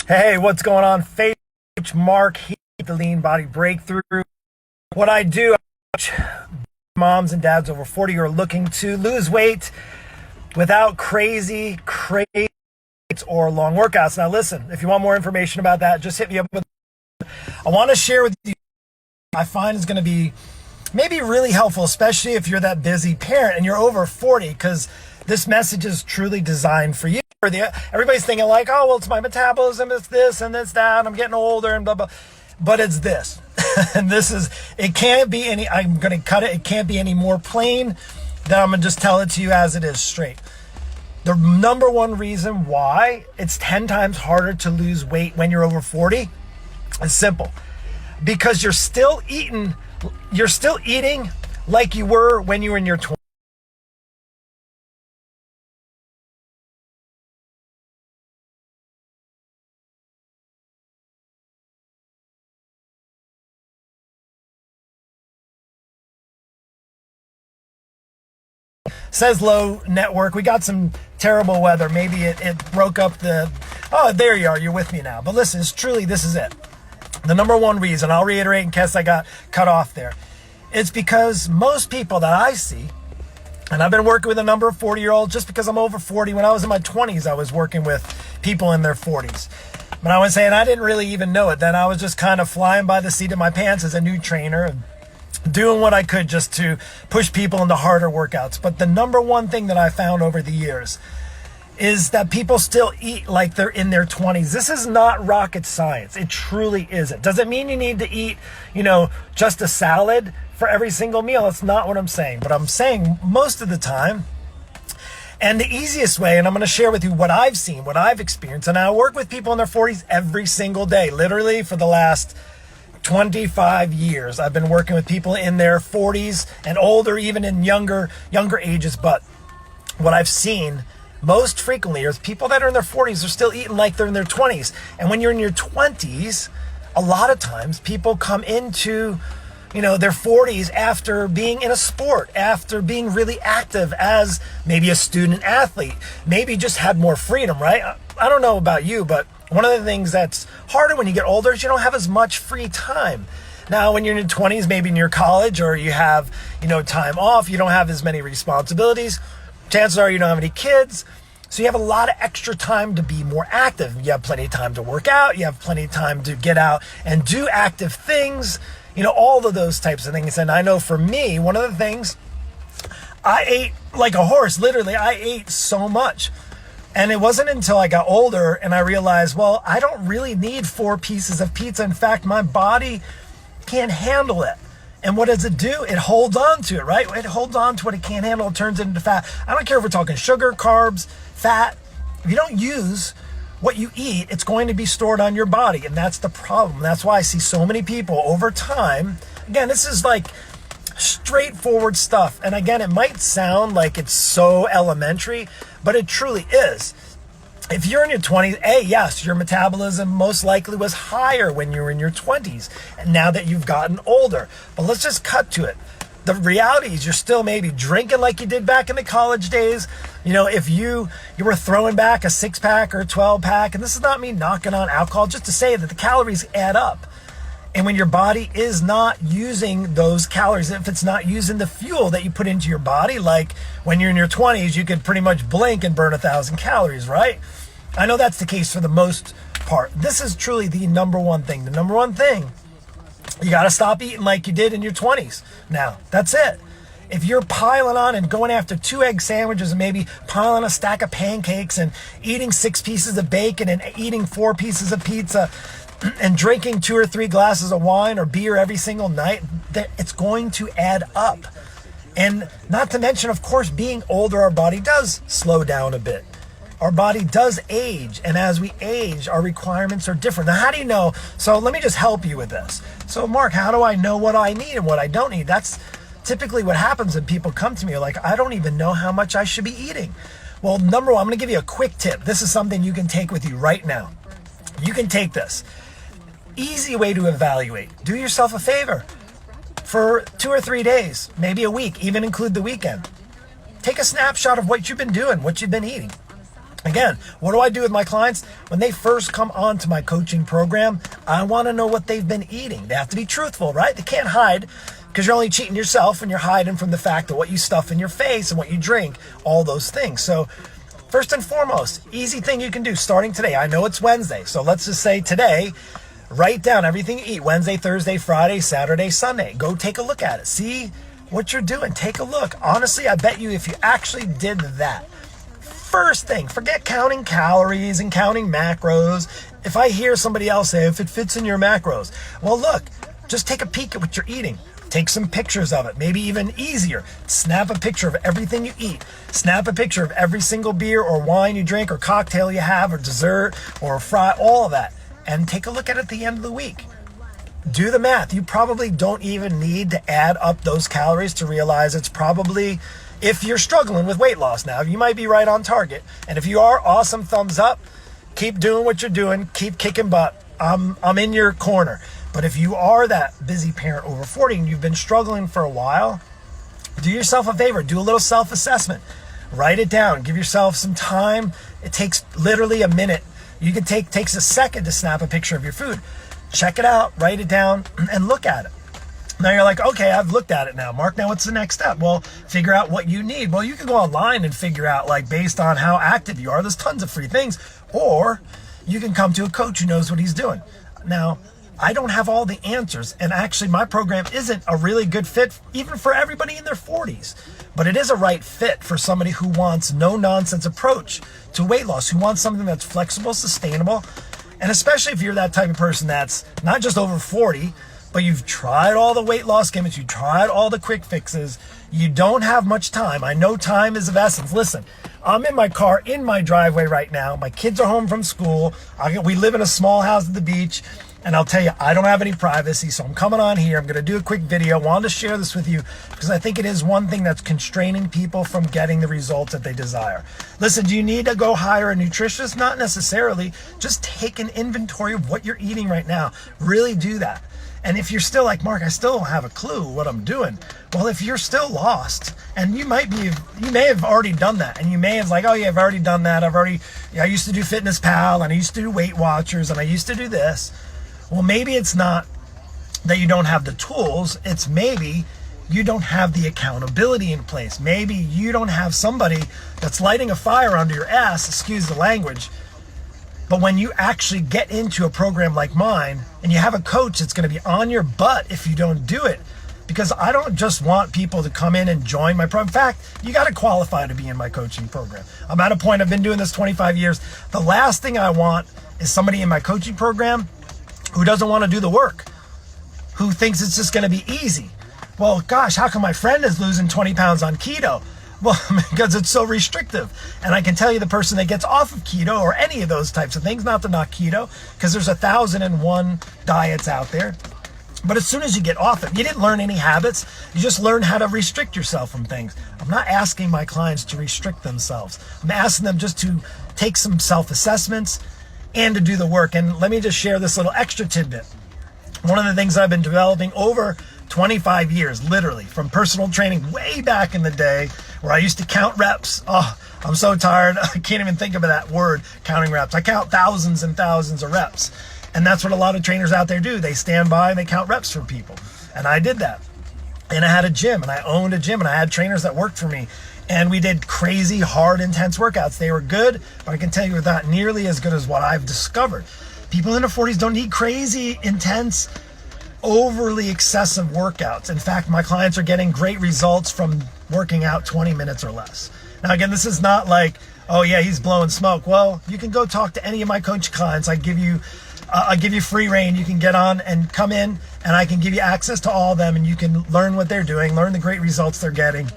Hey, what's going on? Coach Mark here, the Lean Body Breakthrough. What I do, moms and dads over 40 who are looking to lose weight without crazy or long workouts. Now listen, if you want more information about that, just hit me up. I want to share with you I find is going to be maybe really helpful, especially if you're that busy parent and you're over 40, because this message is truly designed for you. Everybody's thinking like, oh, well, it's my metabolism, it's this and it's that, I'm getting older and blah, blah. But it's this. And it can't be any, I'm going to cut it. It can't be any more plain than I'm going to just tell it to you as it is straight. The number one reason why it's 10 times harder to lose weight when you're over 40 is simple. Because you're still eating like you were when you were in your 20s. Says low network. We got some terrible weather. Maybe it broke up oh, there you are. You're with me now. But listen, this is it. The number one reason, I'll reiterate in case I got cut off there, it's because most people that I see, and I've been working with a number of 40-year-olds just because I'm over 40. When I was in my 20s, I was working with people in their 40s. But I was saying I didn't really even know it then. I was just kind of flying by the seat of my pants as a new trainer and doing what I could just to push people into harder workouts. But the number one thing that I found over the years is that people still eat like they're in their 20s. This is not rocket science. It truly isn't. Does it mean you need to eat, just a salad for every single meal? That's not what I'm saying. But I'm saying most of the time, and the easiest way, and I'm going to share with you what I've seen, what I've experienced, and I work with people in their 40s every single day, literally for the last 25 years. I've been working with people in their 40s and older, even in younger ages. But what I've seen most frequently is people that are in their 40s are still eating like they're in their 20s. And when you're in your 20s, a lot of times people come into their 40s after being in a sport, after being really active as maybe a student athlete, maybe just had more freedom, right? I don't know about you, but one of the things that's harder when you get older is you don't have as much free time. Now, when you're in your 20s, maybe in your college, or you have, time off, you don't have as many responsibilities. Chances are you don't have any kids. So you have a lot of extra time to be more active. You have plenty of time to work out. You have plenty of time to get out and do active things, all of those types of things. And I know for me, one of the things, I ate like a horse. Literally, I ate so much. And it wasn't until I got older and I realized, well, I don't really need 4 pieces of pizza. In fact, my body can't handle it. And what does it do? It holds on to it, right? It holds on to what it can't handle. It turns it into fat. I don't care if we're talking sugar, carbs, fat. If you don't use what you eat, it's going to be stored on your body. And that's the problem. That's why I see so many people over time. Again, this is like straightforward stuff. And again, it might sound like it's so elementary, but it truly is. If you're in your 20s, yes, your metabolism most likely was higher when you were in your 20s, and now that you've gotten older. But let's just cut to it. The reality is you're still maybe drinking like you did back in the college days. If you were throwing back a 6-pack or a 12-pack, and this is not me knocking on alcohol, just to say that the calories add up. And when your body is not using those calories, if it's not using the fuel that you put into your body, like when you're in your 20s, you could pretty much blink and burn 1,000 calories, right? I know that's the case for the most part. This is truly the number one thing. The number one thing, you got to stop eating like you did in your 20s. Now, that's it. If you're piling on and going after 2 egg sandwiches and maybe piling a stack of pancakes and eating 6 pieces of bacon and eating 4 pieces of pizza, and drinking 2 or 3 glasses of wine or beer every single night, it's going to add up. And not to mention, of course, being older, our body does slow down a bit. Our body does age. And as we age, our requirements are different. Now, how do you know? So let me just help you with this. So, Mark, how do I know what I need and what I don't need? That's typically what happens when people come to me like, I don't even know how much I should be eating. Well, number one, I'm going to give you a quick tip. This is something you can take with you right now. You can take this. Easy way to evaluate. Do yourself a favor. For 2 or 3 days, maybe a week, even include the weekend. Take a snapshot of what you've been doing, what you've been eating. Again, what do I do with my clients? When they first come onto my coaching program, I want to know what they've been eating. They have to be truthful, right? They can't hide, because you're only cheating yourself and you're hiding from the fact of what you stuff in your face and what you drink, all those things. So first and foremost, easy thing you can do starting today. I know it's Wednesday, so let's just say today, write down everything you eat, Wednesday, Thursday, Friday, Saturday, Sunday. Go take a look at it. See what you're doing. Take a look. Honestly, I bet you if you actually did that, first thing, forget counting calories and counting macros. If I hear somebody else say, if it fits in your macros, well, look, just take a peek at what you're eating. Take some pictures of it. Maybe even easier, snap a picture of everything you eat. Snap a picture of every single beer or wine you drink or cocktail you have or dessert or fry, all of that. And take a look at it at the end of the week. Do the math. You probably don't even need to add up those calories to realize it's probably, if you're struggling with weight loss now, you might be right on target. And if you are, awesome, thumbs up. Keep doing what you're doing. Keep kicking butt. I'm in your corner. But if you are that busy parent over 40 and you've been struggling for a while, do yourself a favor. Do a little self-assessment. Write it down. Give yourself some time. It takes literally a minute. You can takes a second to snap a picture of your food. Check it out, write it down, and look at it. Now you're like, okay, I've looked at it now. Mark, now what's the next step? Well, figure out what you need. Well, you can go online and figure out, like, based on how active you are, there's tons of free things. Or you can come to a coach who knows what he's doing. Now, I don't have all the answers, and actually my program isn't a really good fit even for everybody in their 40s, but it is a right fit for somebody who wants no-nonsense approach to weight loss, who wants something that's flexible, sustainable, and especially if you're that type of person that's not just over 40, but you've tried all the weight loss gimmicks, you've tried all the quick fixes, you don't have much time. I know time is of essence. Listen, I'm in my car in my driveway right now. My kids are home from school. We live in a small house at the beach. And I'll tell you, I don't have any privacy, so I'm coming on here. I'm going to do a quick video. Wanted to share this with you because I think it is one thing that's constraining people from getting the results that they desire. Listen, do you need to go hire a nutritionist? Not necessarily. Just take an inventory of what you're eating right now. Really do that. And if you're still like, Mark, I still don't have a clue what I'm doing. Well, if you're still lost, and you may have already done that, and you may have like, oh yeah, I've already done that. I used to do Fitness Pal, and I used to do Weight Watchers, and I used to do this. Well, maybe it's not that you don't have the tools. It's maybe you don't have the accountability in place. Maybe you don't have somebody that's lighting a fire under your ass, excuse the language. But when you actually get into a program like mine and you have a coach that's going to be on your butt if you don't do it, because I don't just want people to come in and join my program. In fact, you got to qualify to be in my coaching program. I'm at a point, I've been doing this 25 years. The last thing I want is somebody in my coaching program who doesn't want to do the work, who thinks it's just going to be easy. Well, gosh, how come my friend is losing 20 pounds on keto? Well, because it's so restrictive. And I can tell you the person that gets off of keto or any of those types of things, not to knock keto, because there's 1,001 diets out there. But as soon as you get off it, you didn't learn any habits. You just learn how to restrict yourself from things. I'm not asking my clients to restrict themselves. I'm asking them just to take some self-assessments and to do the work. And let me just share this little extra tidbit. One of the things I've been developing over 25 years, literally, from personal training way back in the day, where I used to count reps. Oh, I'm so tired. I can't even think of that word, counting reps. I count thousands and thousands of reps. And that's what a lot of trainers out there do. They stand by and they count reps for people. And I did that. And I had a gym, and I owned a gym, and I had trainers that worked for me. And we did crazy, hard, intense workouts. They were good, but I can tell you they're not nearly as good as what I've discovered. People in their 40s don't need crazy, intense, overly excessive workouts. In fact, my clients are getting great results from working out 20 minutes or less. Now, again, this is not like, oh yeah, he's blowing smoke. Well, you can go talk to any of my coach clients. I give you free reign. You can get on and come in, and I can give you access to all of them, and you can learn what they're doing, learn the great results they're getting.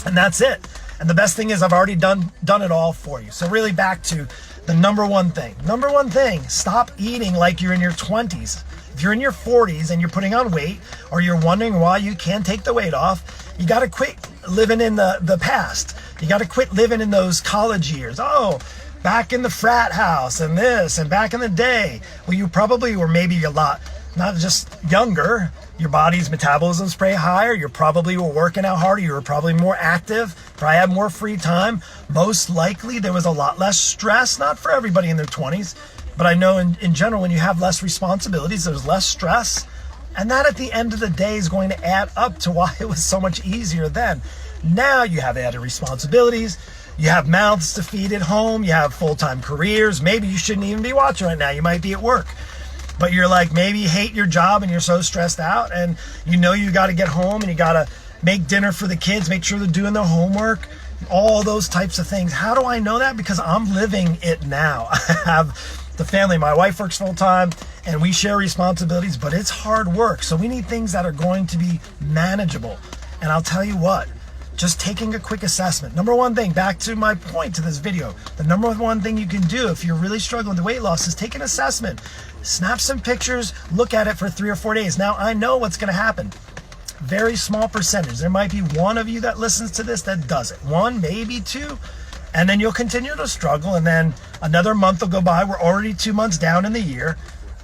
And that's it. And the best thing is I've already done it all for you. So really back to the number one thing. Number one thing, stop eating like you're in your 20s. If you're in your 40s and you're putting on weight, or you're wondering why you can't take the weight off, you got to quit living in the past. You got to quit living in those college years. Oh, back in the frat house and this, and back in the day. Well, you probably were maybe a lot, not just younger, your body's metabolism's pretty higher. You probably were working out harder. You were probably more active, probably had more free time. Most likely there was a lot less stress, not for everybody in their 20s, but I know in general, when you have less responsibilities, there's less stress. And that at the end of the day is going to add up to why it was so much easier then. Now you have added responsibilities. You have mouths to feed at home. You have full-time careers. Maybe you shouldn't even be watching right now. You might be at work. But you're like, maybe you hate your job and you're so stressed out, and you know you got to get home and you got to make dinner for the kids, make sure they're doing their homework, all those types of things. How do I know that? Because I'm living it now. I have the family. My wife works full-time and we share responsibilities, but it's hard work. So we need things that are going to be manageable. And I'll tell you what, just taking a quick assessment. Number one thing, back to my point to this video, the number one thing you can do if you're really struggling with weight loss is take an assessment. Snap some pictures, look at it for 3 or 4 days. Now, I know what's going to happen. Very small percentage. There might be one of you that listens to this that does it. One, maybe two. And then you'll continue to struggle. And then another month will go by. We're already 2 months down in the year.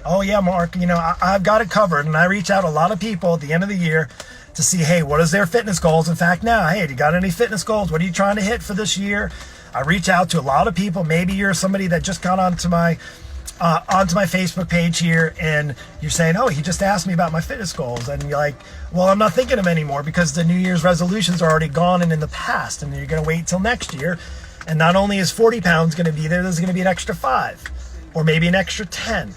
Oh, yeah, Mark, you know, I've got it covered. And I reach out to a lot of people at the end of the year to see, hey, what is their fitness goals? In fact, now, hey, do you got any fitness goals? What are you trying to hit for this year? I reach out to a lot of people. Maybe you're somebody that just got onto my Facebook page here and you're saying, oh, he just asked me about my fitness goals. And you're like, well, I'm not thinking of them anymore because the New Year's resolutions are already gone and in the past. And you're going to wait till next year. And not only is 40 pounds going to be there, there's going to be an extra 5 or maybe an extra 10.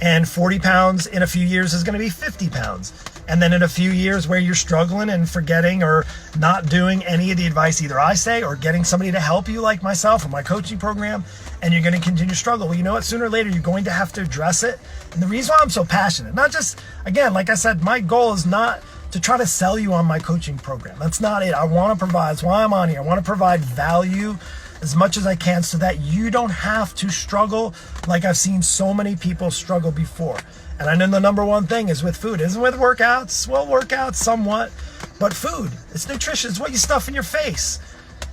And 40 pounds in a few years is going to be 50 pounds. And then in a few years where you're struggling and forgetting or not doing any of the advice either I say or getting somebody to help you like myself or my coaching program, and you're going to continue to struggle. Well, you know what? Sooner or later, you're going to have to address it. And the reason why I'm so passionate, not just, again, like I said, my goal is not to try to sell you on my coaching program. That's not it. I want to provide, that's why I'm on here. I want to provide value as much as I can so that you don't have to struggle like I've seen so many people struggle before. And I know the number one thing is with food. It isn't with workouts. Well, workouts somewhat, but food. It's nutrition. It's what you stuff in your face.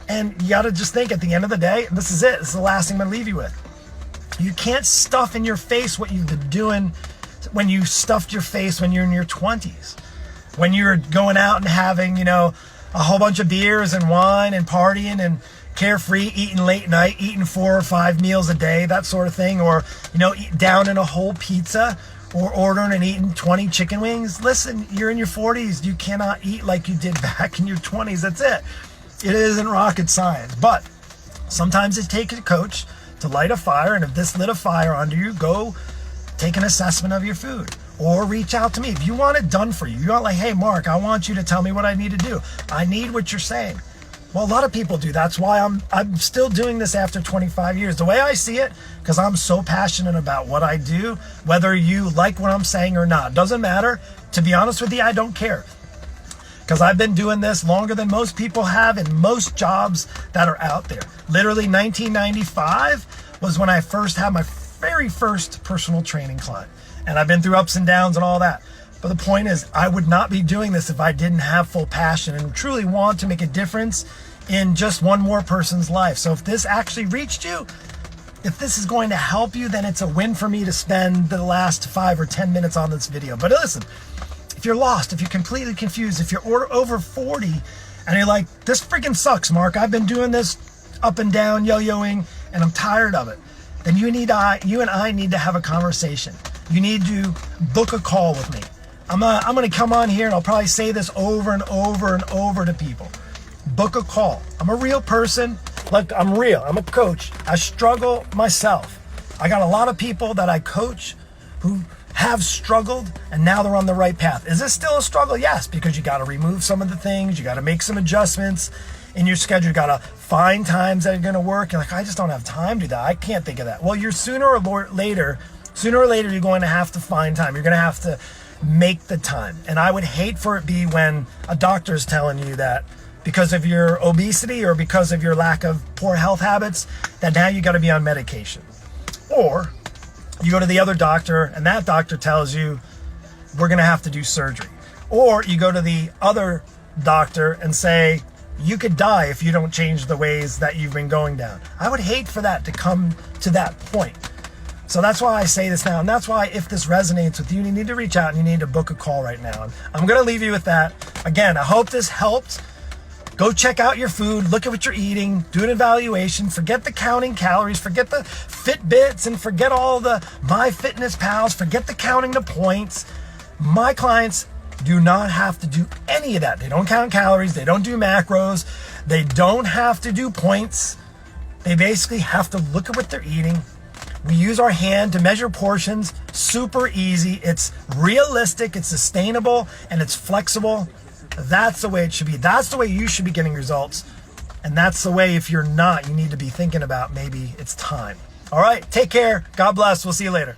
And you got to just think at the end of the day, and this is it. This is the last thing I'm going to leave you with. You can't stuff in your face what you've been doing when you stuffed your face when you're in your 20s. When you're going out and having, you know, a whole bunch of beers and wine and partying and carefree, eating late night, eating 4 or 5 meals a day, that sort of thing. Or, you know, down in a whole pizza or ordering and eating 20 chicken wings. Listen, you're in your 40s. You cannot eat like you did back in your 20s. That's it. It isn't rocket science, but sometimes it takes a coach to light a fire. And if this lit a fire under you, go take an assessment of your food or reach out to me. If you want it done for you, you want like, hey, Mark, I want you to tell me what I need to do. I need what you're saying. Well, a lot of people do. That's why I'm still doing this after 25 years. The way I see it, because I'm so passionate about what I do, whether you like what I'm saying or not, doesn't matter. To be honest with you, I don't care. Because I've been doing this longer than most people have in most jobs that are out there. Literally 1995 was when I first had my very first personal training client. And I've been through ups and downs and all that. But the point is, I would not be doing this if I didn't have full passion and truly want to make a difference in just one more person's life. So if this actually reached you, if this is going to help you, then it's a win for me to spend the last 5 or 10 minutes on this video. But listen, if you're lost, if you're completely confused, if you're over 40 and you're like, this freaking sucks, Mark, I've been doing this up and down, yo-yoing, and I'm tired of it, then you and I need to have a conversation. You need to book a call with me. I'm going to come on here and I'll probably say this over and over and over to people. Book a call. I'm a real person. Look, I'm real. I'm a coach. I struggle myself. I got a lot of people that I coach who have struggled and now they're on the right path. Is this still a struggle? Yes, because you got to remove some of the things. You got to make some adjustments in your schedule. You got to find times that are going to work. You're like, I just don't have time to do that. I can't think of that. Well, you're sooner or later, you're going to have to find time. You're going to have to make the time. And I would hate for it be when a doctor is telling you that because of your obesity or because of your lack of poor health habits, that now you got to be on medication. Or you go to the other doctor and that doctor tells you we're going to have to do surgery. Or you go to the other doctor and say you could die if you don't change the ways that you've been going down. I would hate for that to come to that point. So that's why I say this now. And that's why if this resonates with you, you need to reach out and you need to book a call right now. And I'm going to leave you with that. Again, I hope this helped. Go check out your food. Look at what you're eating. Do an evaluation. Forget the counting calories. Forget the Fitbits and forget all the MyFitnessPals. Forget the counting the points. My clients do not have to do any of that. They don't count calories. They don't do macros. They don't have to do points. They basically have to look at what they're eating. We use our hand to measure portions. Super easy. It's realistic, it's sustainable, and it's flexible. That's the way it should be. That's the way you should be getting results. And that's the way, if you're not, you need to be thinking about maybe it's time. All right, take care. God bless. We'll see you later.